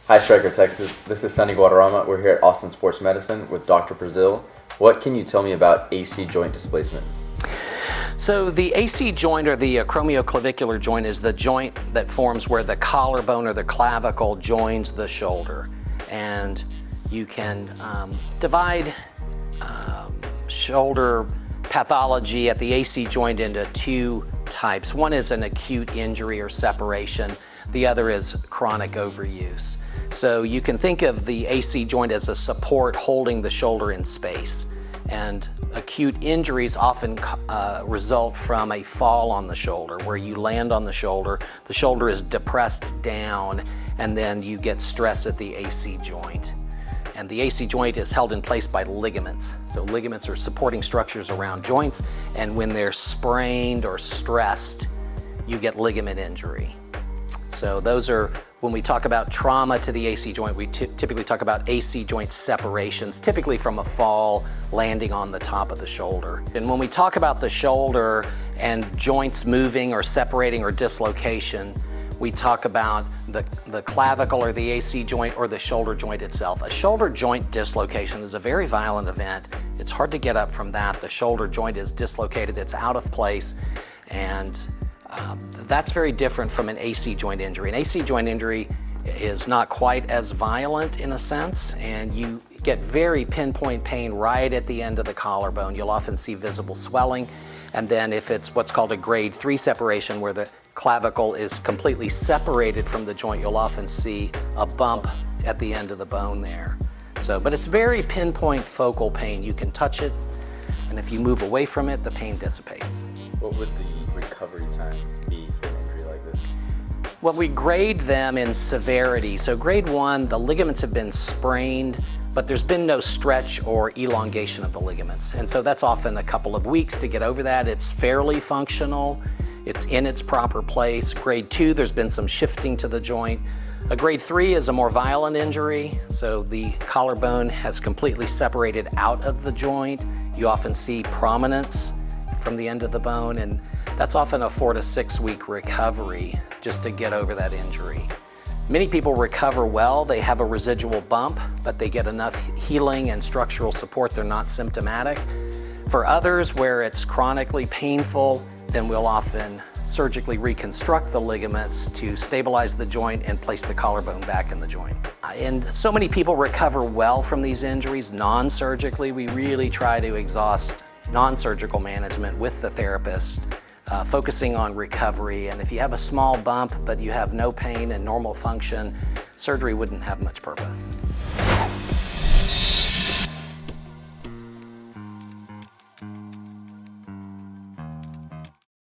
Hi, Striker, Texas. This is Sunny Guadarrama. We're here at Austin Sports Medicine with Dr. Brazil. What can you tell me about AC joint displacement? So the AC joint, or the acromioclavicular joint, is the joint that forms where the collarbone or the clavicle joins the shoulder. And you can divide shoulder pathology at the AC joint into two types. One is an acute injury or separation. The other is chronic overuse. So you can think of the AC joint as a support holding the shoulder in space. And acute injuries often result from a fall on the shoulder, where you land on the shoulder is depressed down, and then you get stress at the AC joint. And the AC joint is held in place by ligaments. So ligaments are supporting structures around joints, and when they're sprained or stressed, you get ligament injury. So those are, when we talk about trauma to the AC joint, we typically talk about AC joint separations, typically from a fall landing on the top of the shoulder. And when we talk about the shoulder and joints moving or separating or dislocation, we talk about the clavicle or the AC joint or the shoulder joint itself. A shoulder joint dislocation is a very violent event. It's hard to get up from that. The shoulder joint is dislocated, it's out of place, and that's very different from an AC joint injury. An AC joint injury is not quite as violent in a sense, and you get very pinpoint pain right at the end of the collarbone. You'll often see visible swelling. And then if it's what's called a grade 3 separation, where the clavicle is completely separated from the joint, you'll often see a bump at the end of the bone there. But it's very pinpoint focal pain. You can touch it, and if you move away from it, the pain dissipates. What would the recovery time be for an injury like this? Well, we grade them in severity. So grade 1, the ligaments have been sprained, but there's been no stretch or elongation of the ligaments. And so that's often a couple of weeks to get over that. It's fairly functional. It's in its proper place. Grade 2, there's been some shifting to the joint. A grade 3 is a more violent injury. So the collarbone has completely separated out of the joint. You often see prominence from the end of the bone, and that's often a 4 to 6 week recovery just to get over that injury. Many people recover well. They have a residual bump, but they get enough healing and structural support, they're not symptomatic. For others, where it's chronically painful, then we'll often surgically reconstruct the ligaments to stabilize the joint and place the collarbone back in the joint. And so many people recover well from these injuries non-surgically. We really try to exhaust non-surgical management with the therapist, focusing on recovery. And if you have a small bump but you have no pain and normal function, surgery wouldn't have much purpose.